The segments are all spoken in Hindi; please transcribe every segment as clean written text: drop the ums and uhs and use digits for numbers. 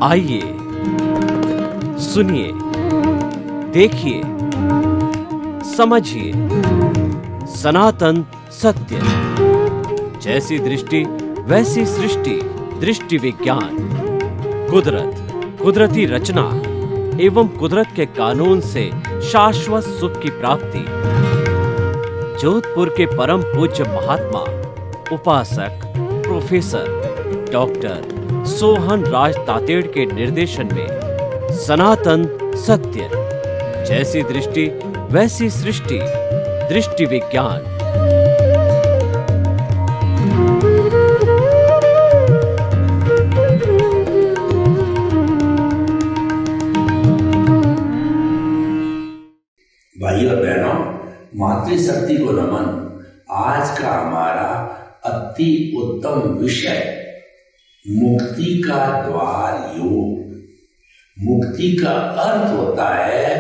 आइए, सुनिए, देखिए, समझिए सनातन सत्य। जैसी दृष्टि वैसी सृष्टि, दृष्टि विज्ञान। कुदरत, कुदरती रचना एवं कुदरत के कानून से शाश्वत सुख की प्राप्ति। जोधपुर के परम पूज्य महात्मा उपासक प्रोफेसर डॉक्टर सोहन राज तातेड़ के निर्देशन में सनातन सत्य। जैसी दृष्टि वैसी सृष्टि, दृष्टि विज्ञान। भाइयों और बहनों, मातृशक्ति को नमन। आज का हमारा अति उत्तम विषय मुक्ति का द्वार योग। मुक्ति का अर्थ होता है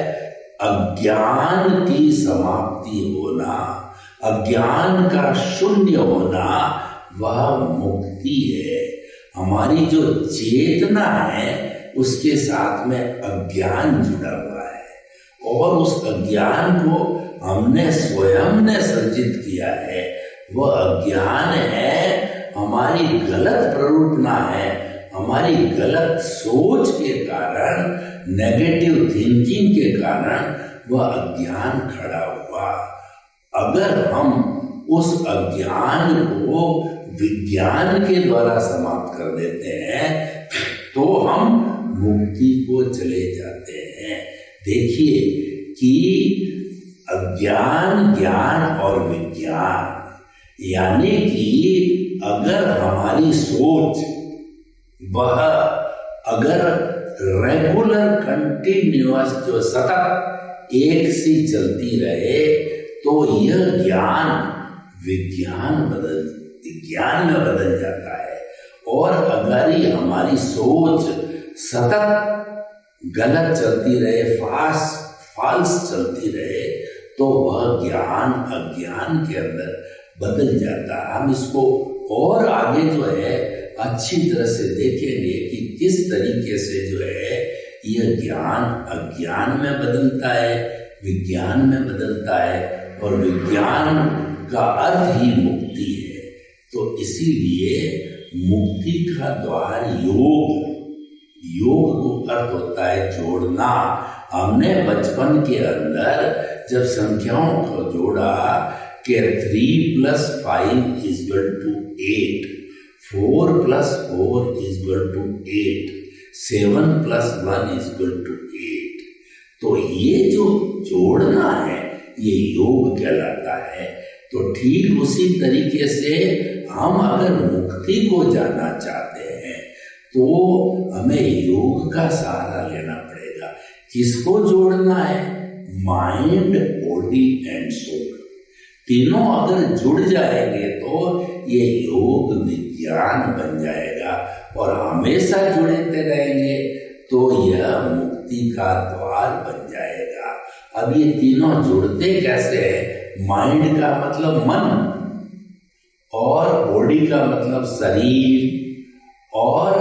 अज्ञान की समाप्ति होना, अज्ञान का शून्य होना, वह मुक्ति है। हमारी जो चेतना है उसके साथ में अज्ञान जुड़ा हुआ है और उस अज्ञान को हमने स्वयं ने सर्जित किया है। वह अज्ञान है हमारी गलत प्ररूपना है, हमारी गलत सोच के कारण, नेगेटिव थिंकिंग के कारण वह अज्ञान खड़ा हुआ। अगर हम उस अज्ञान को विज्ञान के द्वारा समाप्त कर देते हैं तो हम मुक्ति को चले जाते हैं। देखिए कि अज्ञान, ज्ञान और विज्ञान, यानी कि अगर हमारी सोच वह अगर रेगुलर कंटिन्यूअस जो सतत एक सी चलती रहे तो यह ज्ञान विज्ञान में बदल जाता है। और अगर ही हमारी सोच सतत गलत चलती रहे, फाल्स चलती रहे, तो वह ज्ञान अज्ञान के अंदर बदल जाता है। हम इसको और आगे जो है अच्छी तरह से देखेंगे कि किस तरीके से जो है यह ज्ञान अज्ञान में बदलता है, विज्ञान में बदलता है और विज्ञान का अर्थ ही मुक्ति है। तो इसीलिए मुक्ति का द्वार योग। योग को अर्थ होता है जोड़ना। हमने बचपन के अंदर जब संख्याओं को जोड़ा कि 3 + 5 = 8, 4 + 4 = 8, 7 + 1 = 8, तो ये जो जोड़ना है ये योग कहलाता है। तो ठीक उसी तरीके से हम अगर मुक्ति को जानना चाहते हैं तो हमें योग का सहारा लेना पड़ेगा। किसको जोड़ना है? Mind, body and soul. तीनों अगर जुड़ जाएंगे तो ये योग विज्ञान बन जाएगा और हमेशा जुड़ते रहेंगे तो यह मुक्ति का द्वार बन जाएगा। अब ये तीनों जुड़ते कैसे हैं? माइंड का मतलब मन और बॉडी का मतलब शरीर और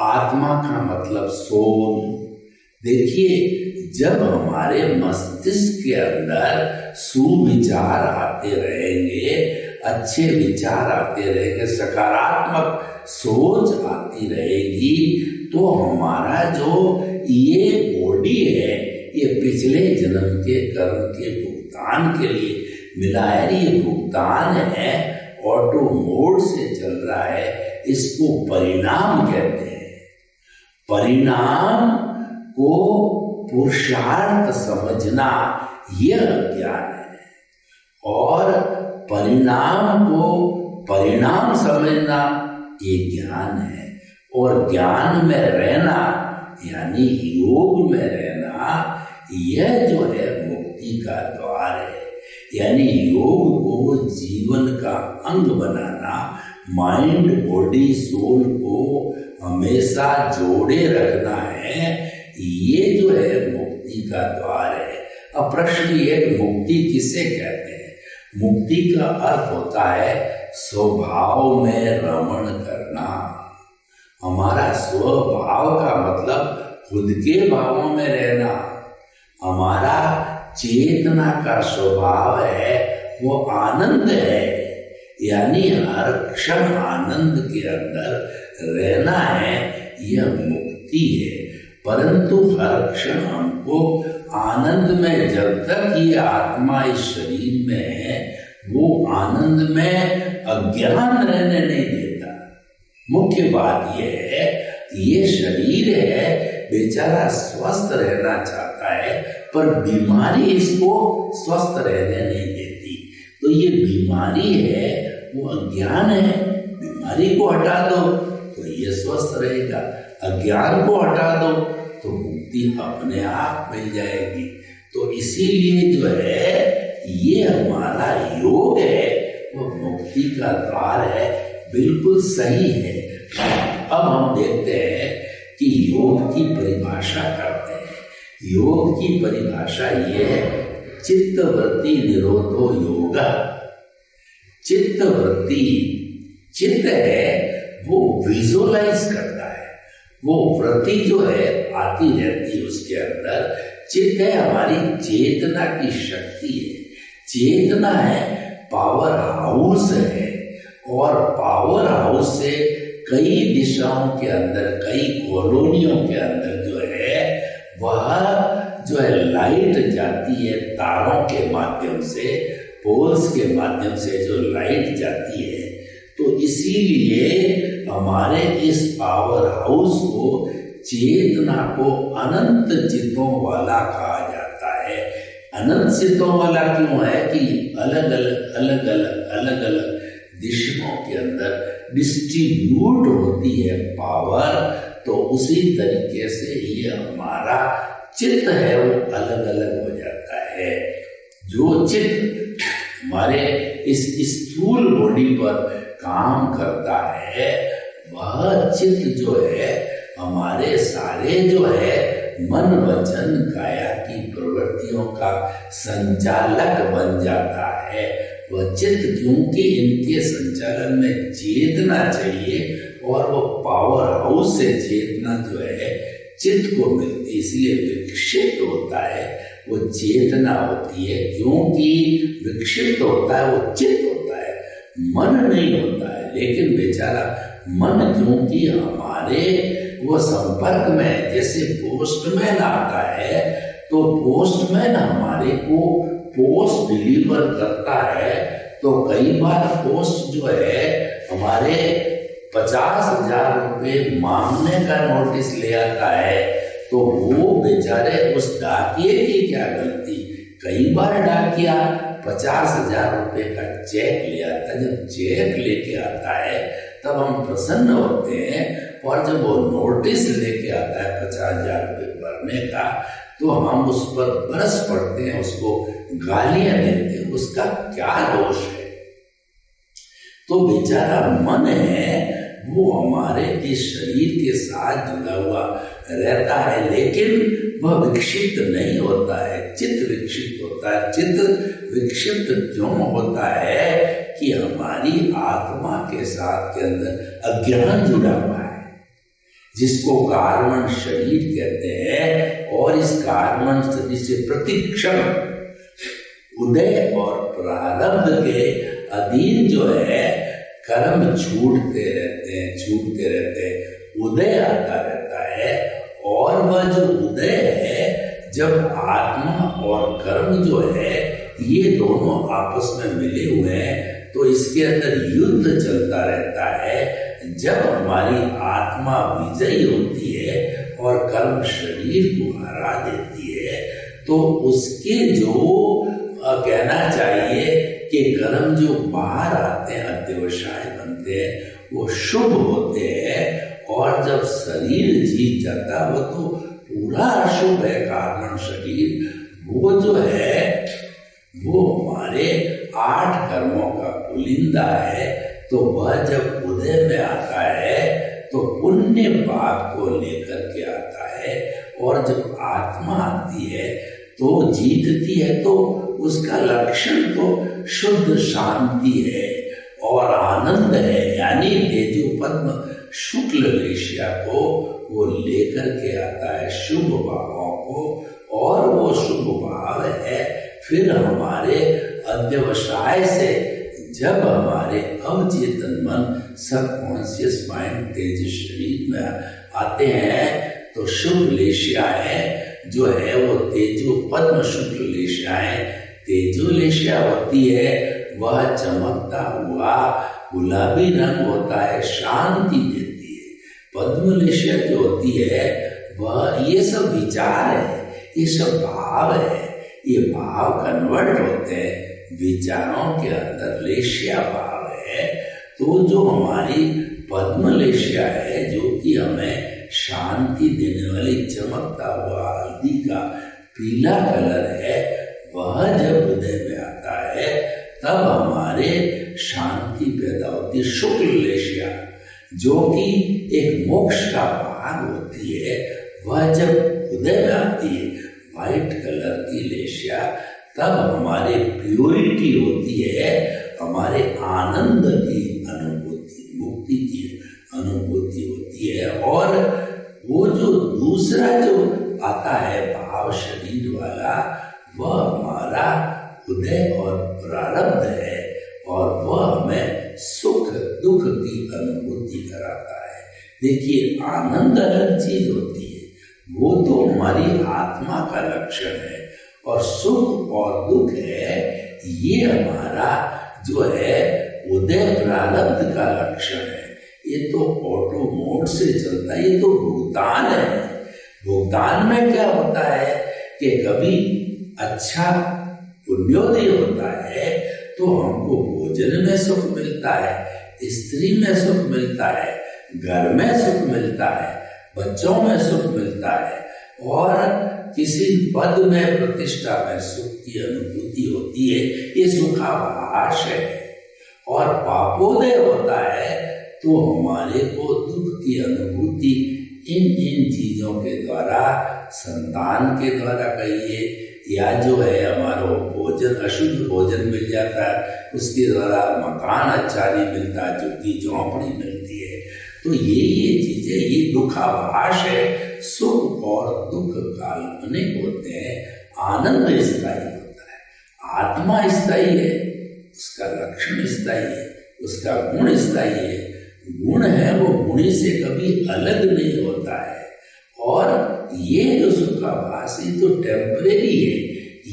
आत्मा का मतलब सोल। देखिए, जब हमारे मस्तिष्क के अंदर सुविचार आते रहेंगे, अच्छे विचार आते रहेंगे, सकारात्मक सोच आती रहेगी, तो हमारा जो ये बॉडी है ये पिछले जन्म के कर्म के भुगतान के लिए मिला है। ये भुगतान है, ऑटो मोड से चल रहा है, इसको परिणाम कहते हैं। परिणाम को पुरुषार्थ समझना यह ज्ञान है और परिणाम को परिणाम समझना ये ज्ञान है। और ज्ञान में रहना यानी योग में रहना, यह जो है मुक्ति का द्वार है। यानी योग को जीवन का अंग बनाना, माइंड, बॉडी, सोल को हमेशा जोड़े रखना है। ये जो है मुक्ति का द्वार है। अब प्रश्न ये कि मुक्ति किसे कहते हैं? मुक्ति का अर्थ होता है स्वभाव में रमण करना। हमारा स्वभाव का मतलब खुद के भावों में रहना। हमारा चेतना का स्वभाव है वो आनंद है, यानी हर क्षण आनंद के अंदर रहना है, यह मुक्ति है। परंतु हर क्षण हमको आनंद में, जब तक ये आत्मा इस शरीर में है, वो आनंद में अज्ञान रहने नहीं देता। मुख्य बात यह है, ये शरीर है, बेचारा स्वस्थ रहना चाहता है, पर बीमारी इसको स्वस्थ रहने नहीं देती। तो ये बीमारी है, वो अज्ञान है। बीमारी को हटा दो तो ये स्वस्थ रहेगा, अज्ञान को हटा दो तो मुक्ति अपने आप मिल जाएगी। तो इसीलिए जो है ये हमारा योग है, वो मुक्ति का द्वार है, बिल्कुल सही है। अब हम देखते हैं कि योग की परिभाषा करते हैं। योग की परिभाषा ये है, चित्तवृत्ति निरोधो योगा। चित्तवृत्ति, चित्त है वो विजुअलाइज करता है, वो वृत्ति जो है आती रहती है उसके अंदर। चित्त है हमारी चेतना की शक्ति है। चेतना है पावर हाउस है, और पावर हाउस से कई दिशाओं के अंदर, कई कॉलोनियों के अंदर जो है वह जो है लाइट जाती है तारों के माध्यम से, पोल्स के माध्यम से जो लाइट जाती है। तो इसीलिए हमारे इस पावर हाउस को, चेतना को अनंत चित्तों वाला कहा जाता है। अनंत चित्तों वाला क्यों है कि अलग अलग दिशाओं के अंदर डिस्ट्रीब्यूट होती है पावर। तो उसी तरीके से ये हमारा चित्त है वो अलग अलग हो जाता है। जो चित्त हमारे इस स्थूल बॉडी पर काम करता है, वह चित्त जो है हमारे सारे जो है मन वचन काया की प्रवृत्तियों का संचालक बन जाता है। वह चित्त, क्योंकि इनके संचालन में चेतना चाहिए, और वो पावर हाउस से चेतना जो है चित्त को मिलती, इसलिए विक्षिप्त होता है। वो चेतना होती है, क्योंकि विक्षिप्त होता है वो चित्त होता है, मन नहीं होता है। लेकिन बेचारा मन, क्योंकि हमारे वो संपर्क में, जैसे पोस्टमैन आता है तो पोस्टमैन हमारे को पोस्ट डिलीवर करता है, तो कई बार पोस्ट जो है हमारे 50,000 रुपये मांगने का नोटिस ले आता है। तो वो बेचारे उस डाकिए की क्या गलती, कई बार डाकिया 50,000 रुपये का चेक ले आता है। जब चेक लेके आता है तब हम प्रसन्न होते हैं, और जब वो नोटिस लेके आता है 50,000 रुपये भरने का, तो हम उस पर बरस पड़ते हैं, उसको गालियां देते हैं। उसका क्या दोष है? तो बेचारा मन है वो हमारे इस शरीर के साथ जुड़ा हुआ रहता है, लेकिन वह विक्षिप्त नहीं होता है, चित्त विक्षिप्त होता है। चित्त विक्षिप्त क्यों होता है कि हमारी आत्मा के साथ के अंदर अज्ञान जुड़ा हुआ है, जिसको कार्बन शरीर कहते हैं। और इस कार्बन शरीर से प्रतिक्षण उदय और प्रारब्ध के अधीन जो है कर्म छूटते रहते हैं, उदय आता रहता है। और वह जो उदय है, जब आत्मा और कर्म जो है ये दोनों आपस में मिले हुए हैं, तो इसके अंदर युद्ध चलता रहता है। जब हमारी आत्मा विजयी होती है और कर्म शरीर को हरा देती है, तो उसके जो कहना चाहिए कि कर्म जो बाहर आते हैं, अध्यवसाय बनते हैं, वो शुभ होते हैं। और जब शरीर जीत जाता है वो तो पूरा अशुभ है। कार्बन शरीर वो जो है वो हमारे 8 कर्मों का पुलिंदा है। तो वह जब उदय में आता है तो पुण्य पाप को लेकर के आता है, और जब आत्मा आती है तो जीतती है, तो उसका लक्षण तो शुद्ध शांति है और आनंद है। यानी तेजो पद्म शुक्ल वेश्या को वो लेकर के आता है शुभ भावों को, और वो शुभ भाव है फिर हमारे अध्यवसाय से जब हमारे अवचेतन मन सबकॉन्शियस माइंड तेज शरीर में आते हैं तो शुभ लेशियाएं जो है वो तेजो पद्म शुक्ल लेशियाएं, तेजो लेशिया होती है वह चमकता हुआ गुलाबी रंग होता है, शांति देती है। पद्म लेशिया जो होती है वह ये सब विचार है, ये सब भाव है, ये भाव कन्वर्ट होते हैं विचारों के अंदर, लेशिया भाव है। तो जो हमारी पद्म लेशिया है जो कि हमें शांति देने वाली चमकता हुआ हल्दी का पीला कलर है, वह जब हृदय में आता है तब हमारे शांति पैदा होती है। शुक्ल लेशिया जो कि एक मोक्ष का भाग होती है, वह जब हृदय में आती है व्हाइट कलर की लेशिया, तब हमारे प्योरिटी होती है, हमारे आनंद की अनुभूति, मुक्ति की अनुभूति होती है। और वो जो दूसरा जो आता है भाव शरीर वाला, वह हमारा हृदय और प्रारब्ध है और वह हमें सुख दुख की अनुभूति कराता है। देखिए आनंद अलग चीज होती है, वो तो हमारी आत्मा का लक्षण है, और सुख और दुख है ये हमारा जो है उदय प्रारब्ध का लक्षण है। ये तो ऑटो मोड से चलता है, ये तो भुगतान है। भुगतान में क्या होता है कि कभी अच्छा पुण्योदय होता है तो हमको भोजन में सुख मिलता है, स्त्री में सुख मिलता है, घर में सुख मिलता है, बच्चों में सुख मिलता है, और किसी पद में प्रतिष्ठा में सुख की अनुभूति होती है। ये सुखाभास है। और पापोदय होता है तो हमारे को दुख की अनुभूति इन चीजों के द्वारा, संतान के द्वारा कहिए, या जो है हमारा भोजन अशुद्ध भोजन मिल जाता है, उसके द्वारा मकान अच्छा नहीं मिलता, झुग्गी झोंपड़ी मिलती है। तो ये चीजें, ये दुखाभास है। सुख और दुख काल्पनिक होते हैं, आनंद स्थायी होता है, आत्मा स्थायी है, उसका लक्षण स्थायी है, उसका गुण स्थायी है। गुण है वो गुणी से कभी अलग नहीं होता है। और ये जो सुखाभास ये तो टेम्परेरी है,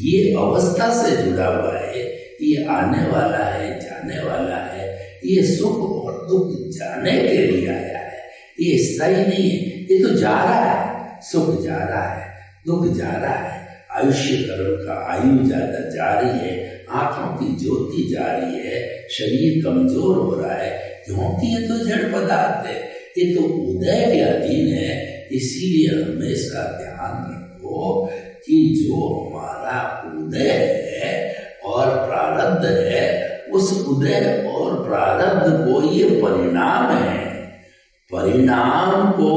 ये अवस्था से जुड़ा हुआ है, ये आने वाला है, जाने वाला है। ये सुख और दुख जाने के लिए आया है, ये स्थायी नहीं है। ये तो जा रहा है, सुख जा रहा है, दुख जा रहा है, आयुष्य कर्म का आयु ज्यादा जा रही है, आंखों की ज्योति जा रही है, शरीर कमजोर हो रहा है, क्योंकि ये तो जड़ पदार्थ है, ये तो उदय के अधीन है। इसीलिए हमेशा ध्यान रखो कि जो हमारा उदय है और प्रारब्ध है, उस उदय और प्रारब्ध को ये परिणाम है। परिणाम को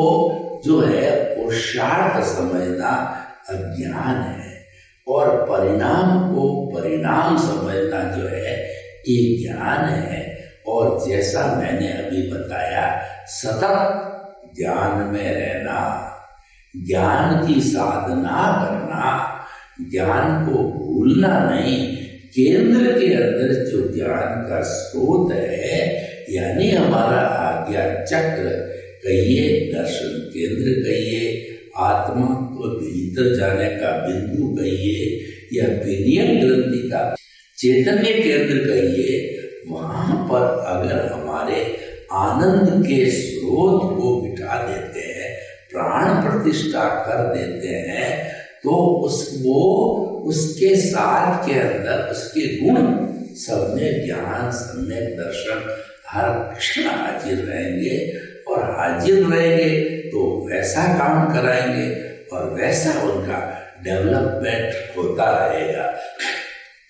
जो है पुरुषार्थ समझना अज्ञान है, और परिणाम को परिणाम समझना जो है ये ज्ञान है। और जैसा मैंने अभी बताया, सतत ज्ञान में रहना, ज्ञान की साधना करना, ज्ञान को भूलना नहीं। केंद्र के अंदर जो ज्ञान का स्रोत है, यानी हमारा आज्ञा चक्र कहिए, दर्शन केंद्र कहिए, आत्मा को भीतर जाने का बिंदु कहिए, या पिनियन ग्रंथि का चैतन्य केंद्र कहिए, वहां पर अगर हमारे आनंद के स्रोत को बिठा देते हैं, प्राण प्रतिष्ठा कर देते हैं, तो उसके सार के अंदर उसके गुण सम्यक ज्ञान, सम्यक दर्शन हर क्षण हाजिर रहेंगे। और हाजिर रहेंगे तो वैसा काम कराएंगे और वैसा उनका डेवलपमेंट होता रहेगा।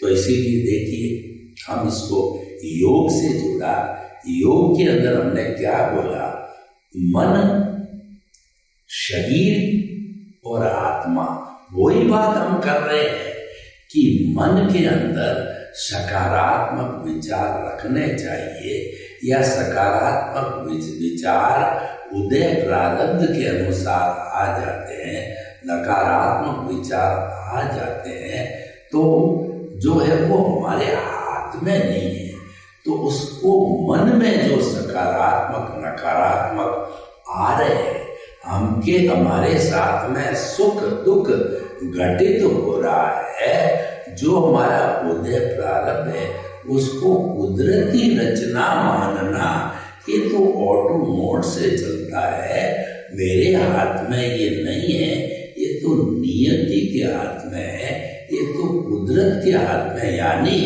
तो इसीलिए देखिए हम इसको योग से जोड़ा। योग के अंदर हमने क्या बोला? मन, शरीर और आत्मा। वही बात हम कर रहे हैं कि मन के अंदर सकारात्मक विचार रखने चाहिए या सकारात्मक विचार उदय प्रारब्ध के अनुसार आ जाते हैं, नकारात्मक विचार आ जाते हैं, तो जो है वो हमारे हाथ में नहीं है। तो उसको मन में जो सकारात्मक नकारात्मक आ रहे हैं, हमारे साथ में सुख दुख घटित हो रहा है, जो हमारा उदय प्रारब्ध है उसको कुदरती रचना मानना, ये तो ऑटो मोड से चलता है, मेरे हाथ में ये नहीं है, ये तो नियति के हाथ में है, ये तो कुदरत के हाथ में। यानी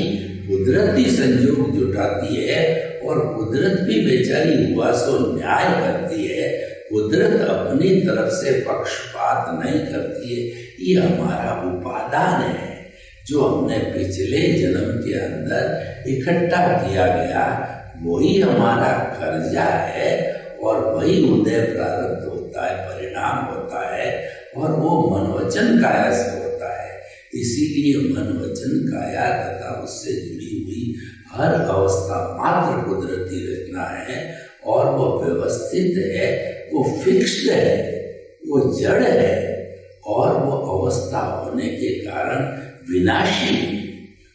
कुदरती संयोग जुटाती है और कुदरत भी बेचारी हुआ सो न्याय करती है। कुदरत अपनी तरफ से पक्षपात नहीं करती है। ये हमारा उपादान है जो हमने पिछले जन्म के अंदर इकट्ठा किया गया, वही हमारा कर्जा है और वही उदय प्रारब्ध होता है, परिणाम होता है, और वो मन वचन काया से होता है। इसीलिए मन वचन काया तथा उससे जुड़ी हुई हर अवस्था मात्र कुदरती रचना है और वो व्यवस्थित है, वो फिक्स्ड है, वो जड़ है और वो अवस्था होने के कारण विनाशी,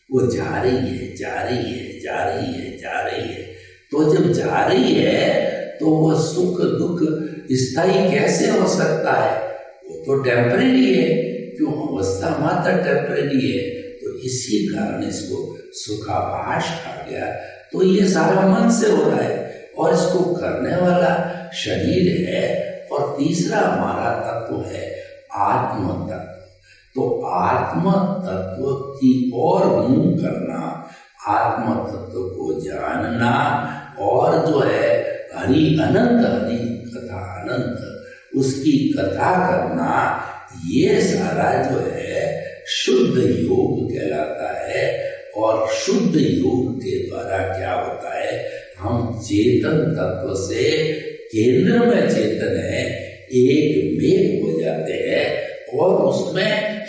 वो जा रही है, जा रही है, जा रही है, जा रही है। तो जब जा रही है तो वो सुख दुख स्थायी कैसे हो सकता है? वो तो टेम्परेरी है, क्यों? अवस्था मात्र टेम्परेरी है। तो इसी कारण इसको सुखाभास कहा गया। तो ये सारा मन से हो रहा है और इसको करने वाला शरीर है। और तीसरा हमारा तत्व है आत्म तत्व। तो आत्म तत्व की ओर मुंह करना, आत्म तत्व को जानना और जो है हरि अनंत, हरि कथा अनंत, उसकी कथा करना, ये सारा जो है शुद्ध योग कहलाता है। और शुद्ध योग के द्वारा क्या होता है, हम चेतन तत्व से केंद्र में चेतन है, एक में हो जाते हैं और उसमें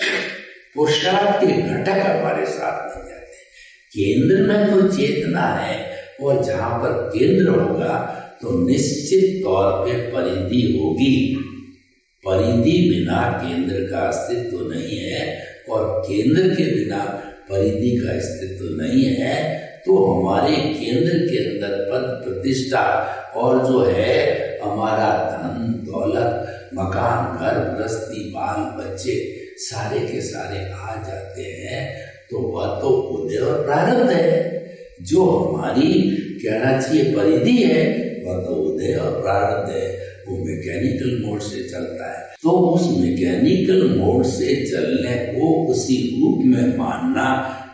पुरुषार्थ के घटक हमारे साथ बन जाते हैं। केंद्र में तो चेतना है और जहां पर केंद्र होगा तो निश्चित तौर पे परिधि होगी। परिधि बिना केंद्र का अस्तित्व नहीं है और केंद्र के बिना परिधि का अस्तित्व नहीं है। तो हमारे केंद्र के अंदर पद प्रतिष्ठा और जो है हमारा धन दौलत, मकान, घर गृहस्थी, बाल बच्चे सारे के सारे आ जाते हैं। तो वह तो उदय और प्रारब्ध है। जो हमारी कहना चाहिए परिधि है, वह तो उदय और प्रारब्ध है, वो मैकेनिकल मोड से चलता है। तो उस मैकेनिकल मोड से चलने को उसी रूप में मानना,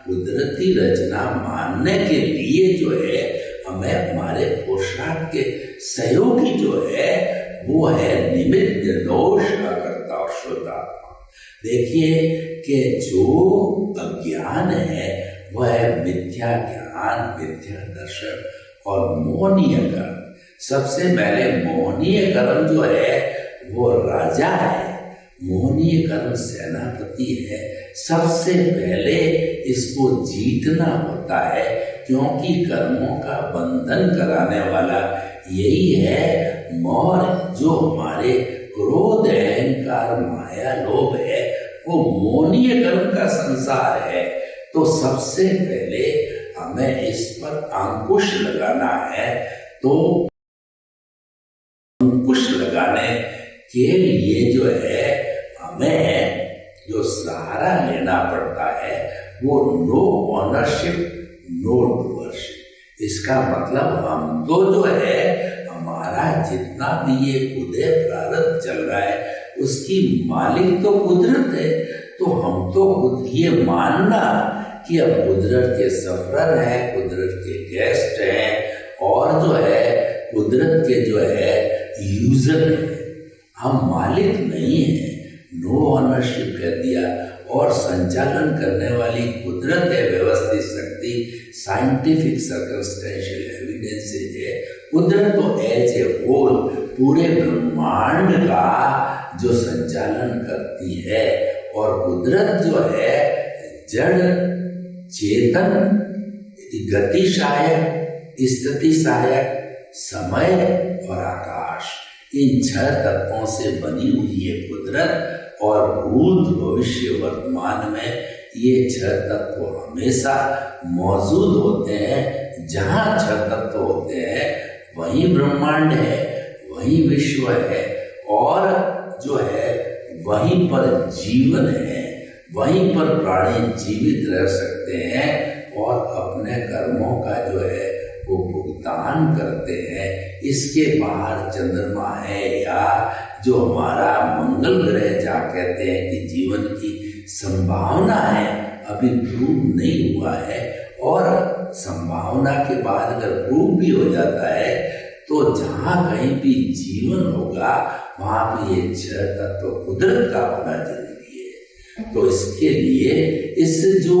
कुदरती रचना मानने के लिए जो है हमें हमारे पुरुषार्थ के सहयोगी जो है वो है निमित्त निर्दोष अकर्ता और शुद्ध आत्मा। देखिए कि जो अज्ञान है वह है मिथ्या ज्ञान, मिथ्या दर्शन और मोहनीय कर्म। सबसे पहले मोहनीय कर्म जो है वो राजा है, मोहनीय कर्म सेनापति है। सबसे पहले इसको जीतना होता है, क्योंकि कर्मों का बंधन कराने वाला यही है मोह। जो हमारे क्रोध, अहंकार, माया, लोभ है, वो मोहनीय कर्म का संसार है। तो सबसे पहले हमें इस पर अंकुश लगाना है। तो अंकुश लगाने के लिए जो है हमें जो सहारा लेना पड़ता है वो नो ऑनरशिप नो डूअरशिप। इसका मतलब हम तो जो है हमारा जितना भी ये उदय प्रारब्ध चल रहा है उसकी मालिक तो कुदरत है। तो हम तो ये मानना कि अब कुदरत के सफर हैं, कुदरत के गेस्ट हैं और जो है कुदरत के जो है यूजर हैं, हम मालिक नहीं हैं। नो ऑनरशिप कर दिया और संचालन करने वाली कुदरत है, व्यवस्थित शक्ति, साइंटिफिक सर्कमस्टेंशियल एविडेंसेज है। कुदरत तो एज ए होल पूरे ब्रह्मांड का जो संचालन करती है, और कुदरत जो है जड़, चेतन, गति सहायक, स्थिति सहायक, समय और आकाश, इन 6 तत्वों से बनी हुई है कुदरत। और भूत, भविष्य, वर्तमान में ये 6 तत्व हमेशा मौजूद होते हैं। जहाँ 6 तत्व होते हैं वहीं ब्रह्मांड है, वहीं विश्व है, और जो है वहीं पर जीवन है, वहीं पर प्राणी जीवित रह सकते हैं और अपने कर्मों का जो है वो भुगतान करते हैं। इसके बाहर चंद्रमा है, या जो हमारा मंगल ग्रह जहाँ कहते हैं कि जीवन की संभावना है, अभी प्रूव नहीं हुआ है, और संभावना के बाद अगर प्रूव भी हो जाता है तो जहाँ कहीं भी जीवन होगा वहाँ पे ये 6 तत्व कुदरत का होना जरूरी है। तो इसके लिए इस जो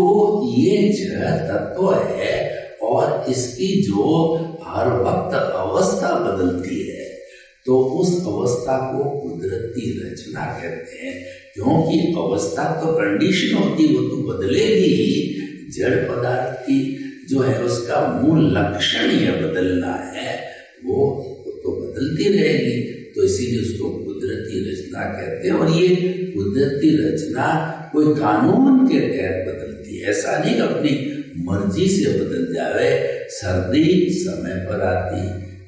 ये 6 तत्व है और इसकी जो हर वक्त अवस्था बदलती है, तो उस अवस्था को कुदरती रचना कहते हैं। क्योंकि अवस्था तो कंडीशन होती, वो तो बदलेगी ही। जड़ पदार्थ की जो है उसका मूल लक्षण ही बदलना है, वो तो बदलती रहेगी। तो इसीलिए उसको कुदरती रचना कहते हैं। और ये कुदरती रचना कोई कानून के तहत बदलती है, ऐसा नहीं अपनी मर्जी से बदल जावे। सर्दी समय पर आती,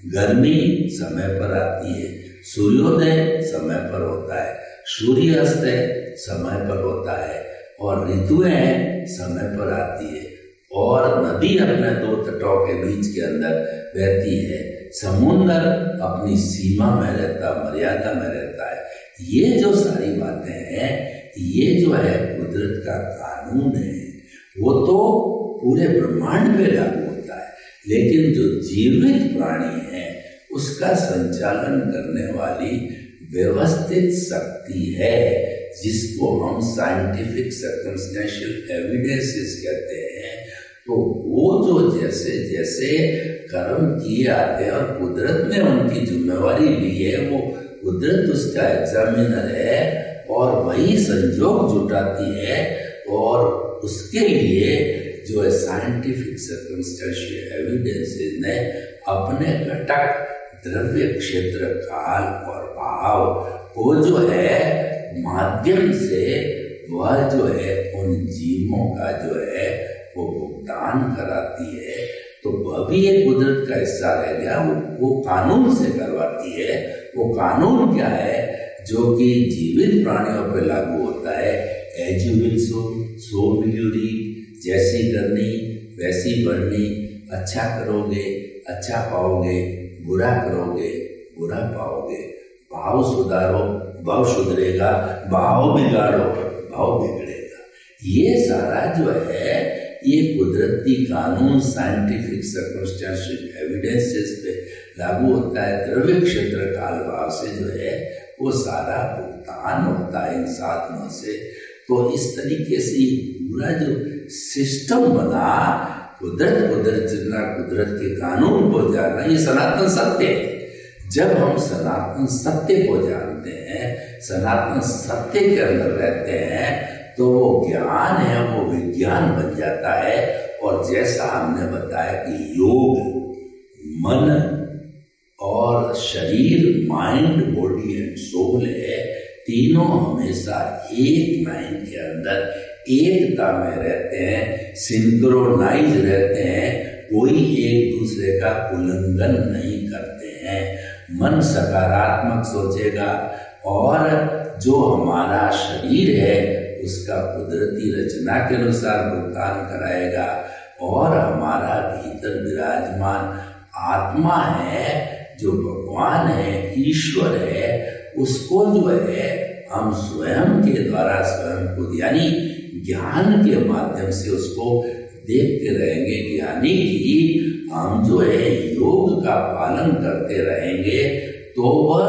गर्मी समय पर आती है, सूर्योदय समय पर होता है, सूर्यास्त समय पर होता है, और ऋतुएं समय पर आती है, और नदी अपने 2 तटों के बीच के अंदर बहती है, समुद्र अपनी सीमा में रहता, मर्यादा में रहता है। ये जो सारी बातें हैं, ये जो है कुदरत का कानून है, वो तो पूरे ब्रह्मांड पे लागू होता है। लेकिन जो जीवित प्राणी है उसका संचालन करने वाली व्यवस्थित शक्ति है, जिसको हम साइंटिफिक सर्कमस्टेंशियल एविडेंसेस कहते हैं। तो वो जो जैसे जैसे कर्म किए आते हैं और कुदरत ने उनकी जिम्मेवारी ली है, वो कुदरत उसका एग्जामिनर है और वही संजोग जुटाती है। और उसके लिए जो है साइंटिफिक सर्कमस्टेंशियल एविडेंसेस ने अपने घटक, द्रव्य, क्षेत्र, काल और भाव को जो है माध्यम से वह जो है उन जीवों का जो है वो भुगतान कराती है। तो वह भी एक कुदरत का हिस्सा रह गया, वो कानून से करवाती है। वो कानून क्या है? जो कि जीवित प्राणियों पर लागू होता है। As you will sow will you reap, जैसी करनी वैसी बढ़नी, अच्छा करोगे अच्छा पाओगे, बुरा करोगे बुरा पाओगे, भाव सुधारो भाव सुधरेगा, भाव बिगाड़ो भाव बिगड़ेगा। ये सारा जो है ये कुदरती कानून साइंटिफिक सर्कमस्टेंशियल एविडेंसेस पे लागू होता है। द्रव्य, क्षेत्र, काल, भाव से जो है वो सारा भुगतान होता है इन साधनों से। तो इस तरीके से पूरा जो सिस्टम बना, कुदरत के कानून को जानना, ये सनातन सत्य है। जब हम सनातन सत्य को जानते हैं, सनातन सत्य के अंदर रहते हैं, तो वो ज्ञान है वो विज्ञान बन जाता है। और जैसा हमने बताया कि योग मन और शरीर, माइंड, बॉडी एंड सोल है, तीनों हमेशा एक लाइन के अंदर एकता में रहते हैं, सिंक्रोनाइज रहते हैं, कोई एक दूसरे का उल्लंघन नहीं करते हैं। मन सकारात्मक सोचेगा और जो हमारा शरीर है उसका कुदरती रचना के अनुसार भुगतान कराएगा। और हमारा भीतर विराजमान आत्मा है, जो भगवान है, ईश्वर है, उसको जो है हम स्वयं के द्वारा स्वयं को यानी ज्ञान के माध्यम से उसको देखते रहेंगे। यानी कि हम जो है योग का पालन करते रहेंगे तो वह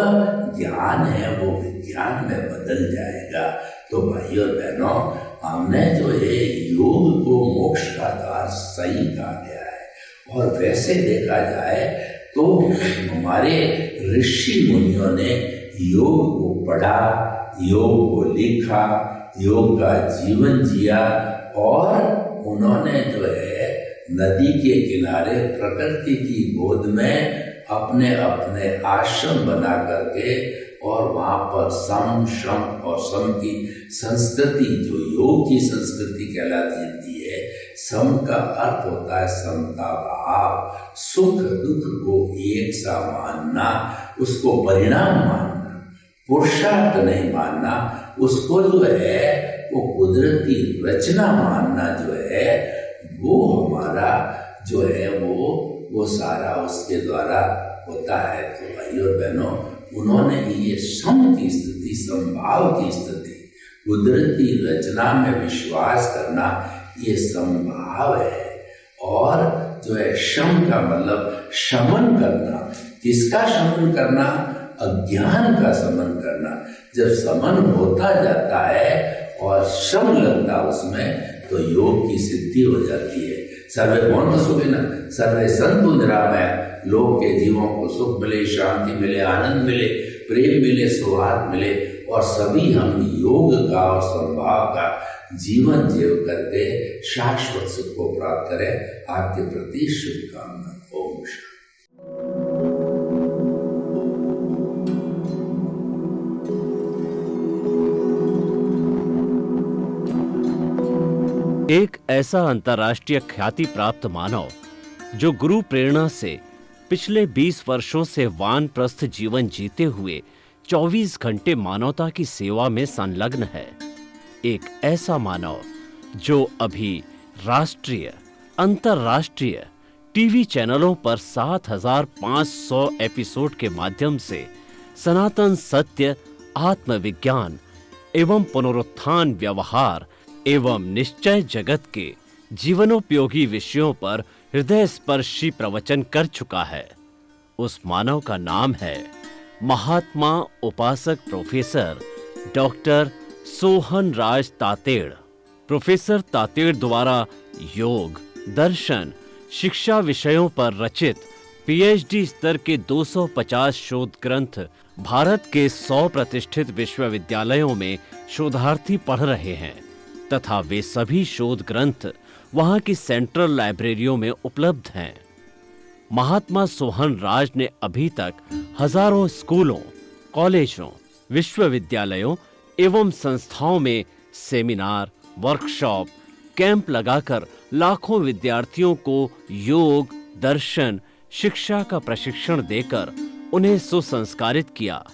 ज्ञान है वो विज्ञान में बदल जाएगा। तो भाइयों और बहनों, हमने जो है योग को मोक्ष का द्वार सही कहा गया है। और वैसे देखा जाए तो हमारे ऋषि मुनियों ने योग को पढ़ा, योग को लिखा, योग का जीवन जिया और उन्होंने जो है नदी के किनारे प्रकृति की गोद में अपने अपने आश्रम बना करके और वहाँ पर सम शम और सम की संस्कृति जो योग की संस्कृति कहलाती है। सम का अर्थ होता है समता भाव, सुख दुख को एक सा मानना, उसको परिणाम मानना, पुरुषार्थ नहीं मानना, उसको जो है वो कुदरती रचना मानना जो है वो हमारा जो है वो सारा उसके द्वारा होता है। तो भाई और बहनों, उन्होंने ये सम की स्थिति, समभाव की स्थिति, कुदरती रचना में विश्वास करना, ये समभाव है। और जो है शम का मतलब शमन करना। किसका शमन करना? अज्ञान का शमन करना। जब शमन होता जाता है और शम लगता उसमें, तो योग की सिद्धि हो जाती है। सर्वे भवन्तु सुखिनः, सर्वे सन्तु निरामयाः। लोग के जीवों को सुख मिले, शांति मिले, आनंद मिले, प्रेम मिले, सौहार्द मिले और सभी हम योग का और समभाव का जीवन जीव करके शाश्वत सुख को प्राप्त करें। आपके प्रति शुभकामना। ओम शांति। एक ऐसा अंतर्राष्ट्रीय ख्याति प्राप्त मानव जो गुरु प्रेरणा से पिछले 20 वर्षों से वानप्रस्थ जीवन जीते हुए 24 घंटे मानवता की सेवा में संलग्न है। एक ऐसा मानव जो अभी राष्ट्रीय, अंतर्राष्ट्रीय टीवी चैनलों पर 7,500 एपिसोड के माध्यम से सनातन सत्य, आत्मविज्ञान एवं पुनरुत्थान, व्यवहार एवं निश्चय जगत के जीवनोपयोगी विषयों पर हृदय स्पर्शी प्रवचन कर चुका है। उस मानव का नाम है महात्मा उपासक प्रोफेसर डॉक्टर सोहन राज तातेड़। प्रोफेसर तातेड़ द्वारा योग, दर्शन, शिक्षा विषयों पर रचित पीएचडी स्तर के 250 शोध ग्रंथ भारत के 100 प्रतिष्ठित विश्वविद्यालयों में शोधार्थी पढ़ रहे हैं तथा वे सभी शोध ग्रंथ वहां की सेंट्रल लाइब्रेरियों में उपलब्ध हैं। महात्मा सोहन राज ने अभी तक हजारों स्कूलों, कॉलेजों, विश्वविद्यालयों एवं संस्थाओं में सेमिनार, वर्कशॉप, कैंप लगाकर लाखों विद्यार्थियों को योग, दर्शन, शिक्षा का प्रशिक्षण देकर उन्हें सुसंस्कारित किया।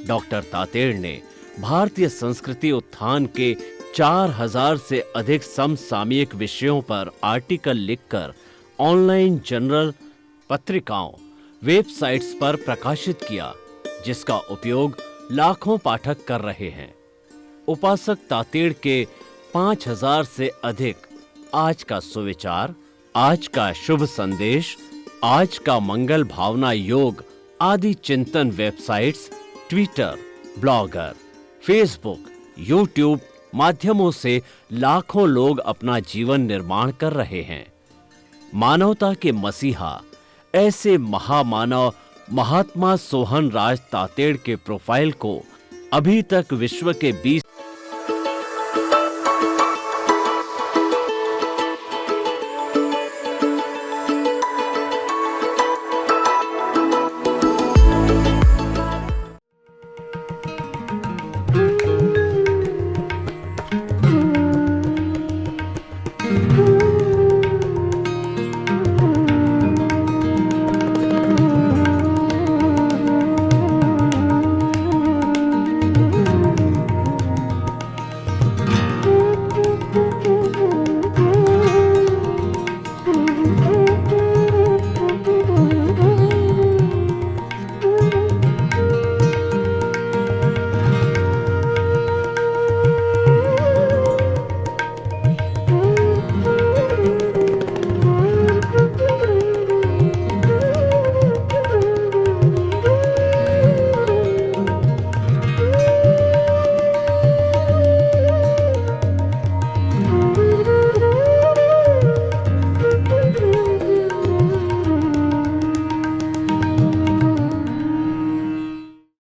डॉक्टर तातेड़ ने भारतीय संस्कृति उत्थान के 4000 से अधिक समसामयिक विषयों पर आर्टिकल लिखकर ऑनलाइन जर्नल, पत्रिकाओं, वेबसाइट्स पर प्रकाशित किया, जिसका उपयोग लाखों पाठक कर रहे हैं। उपासक तातेड़ के 5000 से अधिक आज का सुविचार, आज का शुभ संदेश, आज का मंगल भावना योग आदि चिंतन websites, Twitter, blogger, Facebook, YouTube माध्यमों से लाखों लोग अपना जीवन निर्माण कर रहे हैं। मानवता के मसीहा ऐसे महामानव महात्मा सोहन राज तातेड़ के प्रोफाइल को अभी तक विश्व के 20